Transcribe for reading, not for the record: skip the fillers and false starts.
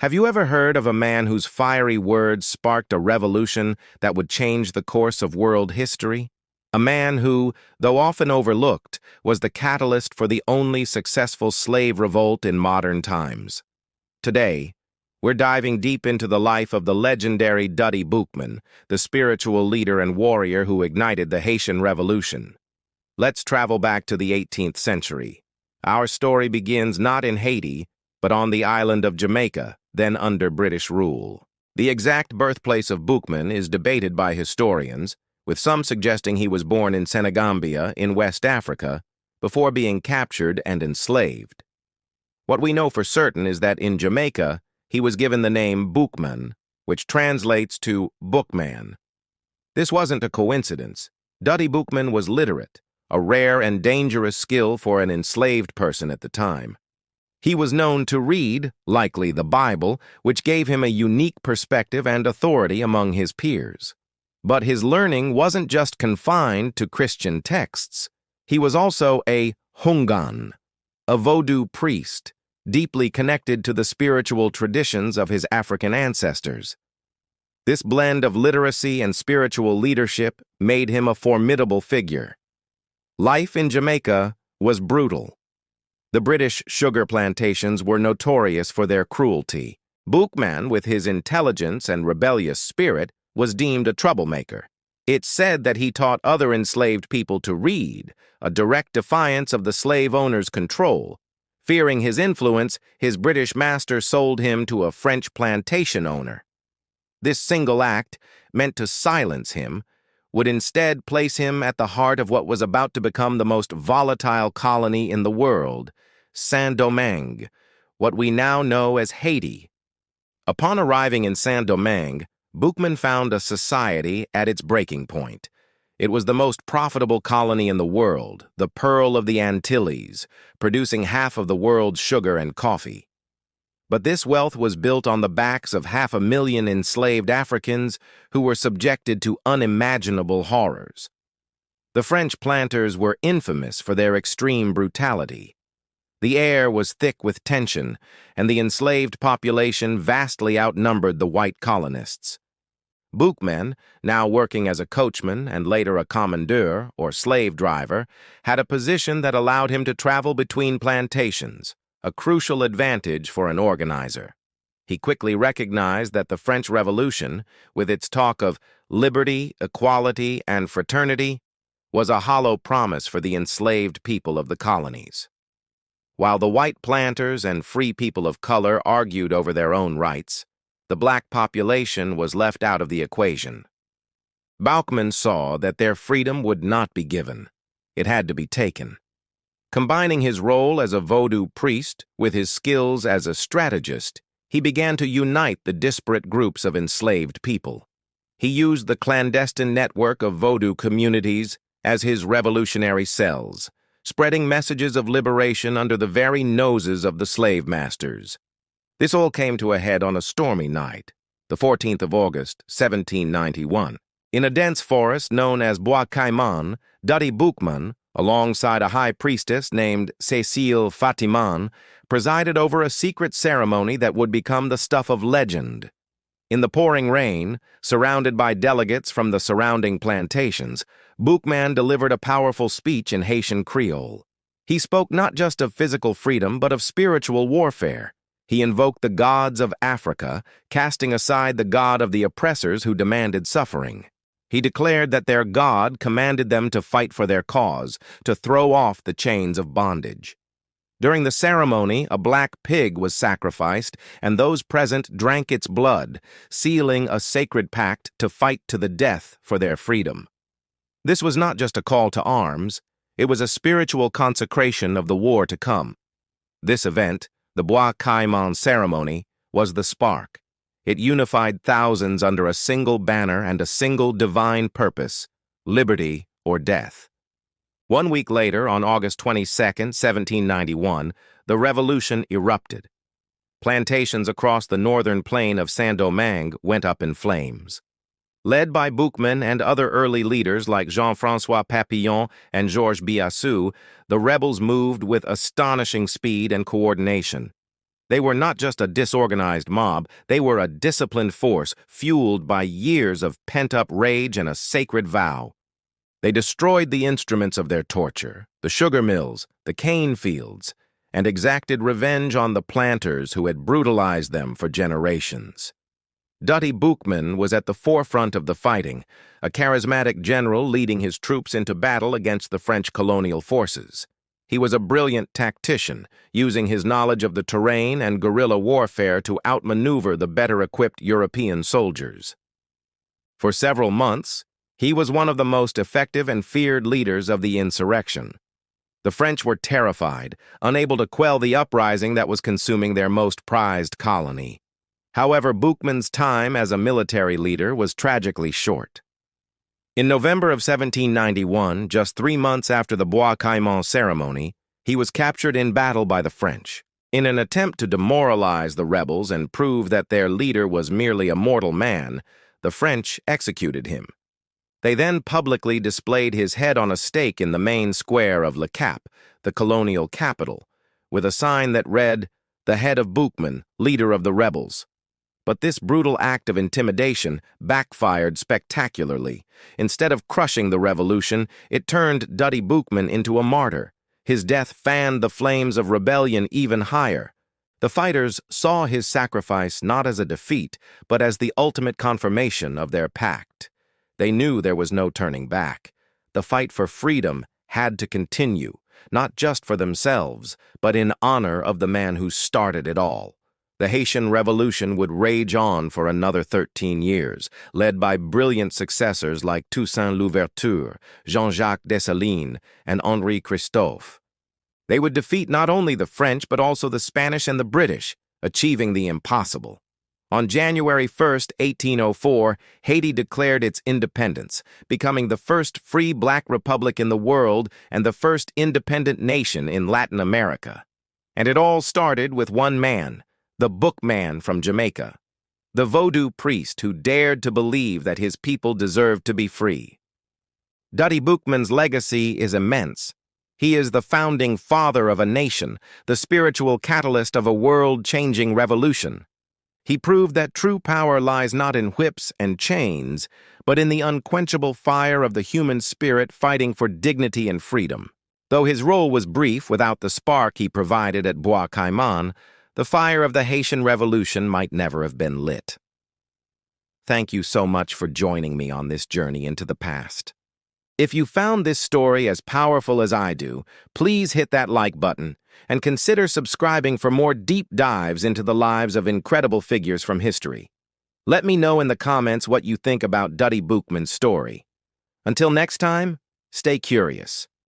Have you ever heard of a man whose fiery words sparked a revolution that would change the course of world history? A man who, though often overlooked, was the catalyst for the only successful slave revolt in modern times. Today, we're diving deep into the life of the legendary Dutty Boukman, the spiritual leader and warrior who ignited the Haitian Revolution. Let's travel back to the 18th century. Our story begins not in Haiti, but on the island of Jamaica, then under British rule. The exact birthplace of Boukman is debated by historians, with some suggesting he was born in Senegambia in West Africa before being captured and enslaved. What we know for certain is that in Jamaica, he was given the name Boukman, which translates to bookman. This wasn't a coincidence. Dutty Boukman was literate, a rare and dangerous skill for an enslaved person at the time. He was known to read, likely the Bible, which gave him a unique perspective and authority among his peers. But his learning wasn't just confined to Christian texts. He was also a hungan, a Vodou priest, deeply connected to the spiritual traditions of his African ancestors. This blend of literacy and spiritual leadership made him a formidable figure. Life in Jamaica was brutal. The British sugar plantations were notorious for their cruelty. Boukman, with his intelligence and rebellious spirit, was deemed a troublemaker. It's said that he taught other enslaved people to read, a direct defiance of the slave owner's control. Fearing his influence, his British master sold him to a French plantation owner. This single act, meant to silence him, would instead place him at the heart of what was about to become the most volatile colony in the world, Saint-Domingue, what we now know as Haiti. Upon arriving in Saint-Domingue, Boukman found a society at its breaking point. It was the most profitable colony in the world, the Pearl of the Antilles, producing half of the world's sugar and coffee. But this wealth was built on the backs of 500,000 enslaved Africans who were subjected to unimaginable horrors. The French planters were infamous for their extreme brutality. The air was thick with tension, and the enslaved population vastly outnumbered the white colonists. Boukman, now working as a coachman and later a commandeur, or slave driver, had a position that allowed him to travel between plantations, a crucial advantage for an organizer. He quickly recognized that the French Revolution, with its talk of liberty, equality, and fraternity, was a hollow promise for the enslaved people of the colonies. While the white planters and free people of color argued over their own rights, the black population was left out of the equation. Boukman saw that their freedom would not be given. It had to be taken. Combining his role as a Vodou priest with his skills as a strategist, he began to unite the disparate groups of enslaved people. He used the clandestine network of Vodou communities as his revolutionary cells, spreading messages of liberation under the very noses of the slave masters. This all came to a head on a stormy night, the 14th of August, 1791. In a dense forest known as Bois Caïman, Dutty Boukman, alongside a high priestess named Cécile Fatiman, presided over a secret ceremony that would become the stuff of legend. In the pouring rain, surrounded by delegates from the surrounding plantations, Boukman delivered a powerful speech in Haitian Creole. He spoke not just of physical freedom, but of spiritual warfare. He invoked the gods of Africa, casting aside the god of the oppressors who demanded suffering. He declared that their God commanded them to fight for their cause, to throw off the chains of bondage. During the ceremony, a black pig was sacrificed, and those present drank its blood, sealing a sacred pact to fight to the death for their freedom. This was not just a call to arms, it was a spiritual consecration of the war to come. This event, the Bois Caïman ceremony, was the spark. It unified thousands under a single banner and a single divine purpose, liberty or death. 1 week later, on August 22, 1791, the revolution erupted. Plantations across the northern plain of Saint-Domingue went up in flames. Led by Boukman and other early leaders like Jean-François Papillon and Georges Biassou, the rebels moved with astonishing speed and coordination. They were not just a disorganized mob, they were a disciplined force fueled by years of pent-up rage and a sacred vow. They destroyed the instruments of their torture, the sugar mills, the cane fields, and exacted revenge on the planters who had brutalized them for generations. Dutty Boukman was at the forefront of the fighting, a charismatic general leading his troops into battle against the French colonial forces. He was a brilliant tactician, using his knowledge of the terrain and guerrilla warfare to outmaneuver the better-equipped European soldiers. For several months, he was one of the most effective and feared leaders of the insurrection. The French were terrified, unable to quell the uprising that was consuming their most prized colony. However, Boukman's time as a military leader was tragically short. In November of 1791, just 3 months after the Bois Caïman ceremony, he was captured in battle by the French. In an attempt to demoralize the rebels and prove that their leader was merely a mortal man, the French executed him. They then publicly displayed his head on a stake in the main square of Le Cap, the colonial capital, with a sign that read, "The head of Boukman, leader of the rebels." But this brutal act of intimidation backfired spectacularly. Instead of crushing the revolution, it turned Dutty Boukman into a martyr. His death fanned the flames of rebellion even higher. The fighters saw his sacrifice not as a defeat, but as the ultimate confirmation of their pact. They knew there was no turning back. The fight for freedom had to continue, not just for themselves, but in honor of the man who started it all. The Haitian Revolution would rage on for another 13 years, led by brilliant successors like Toussaint Louverture, Jean-Jacques Dessalines, and Henri Christophe. They would defeat not only the French but also the Spanish and the British, achieving the impossible. On January 1, 1804, Haiti declared its independence, becoming the first free black republic in the world and the first independent nation in Latin America. And it all started with one man, the Boukman from Jamaica, the voodoo priest who dared to believe that his people deserved to be free. Dutty Boukman's legacy is immense. He is the founding father of a nation, the spiritual catalyst of a world-changing revolution. He proved that true power lies not in whips and chains, but in the unquenchable fire of the human spirit fighting for dignity and freedom. Though his role was brief without the spark he provided at Bois Caïman, the fire of the Haitian Revolution might never have been lit. Thank you so much for joining me on this journey into the past. If you found this story as powerful as I do, please hit that like button and consider subscribing for more deep dives into the lives of incredible figures from history. Let me know in the comments what you think about Dutty Boukman's story. Until next time, stay curious.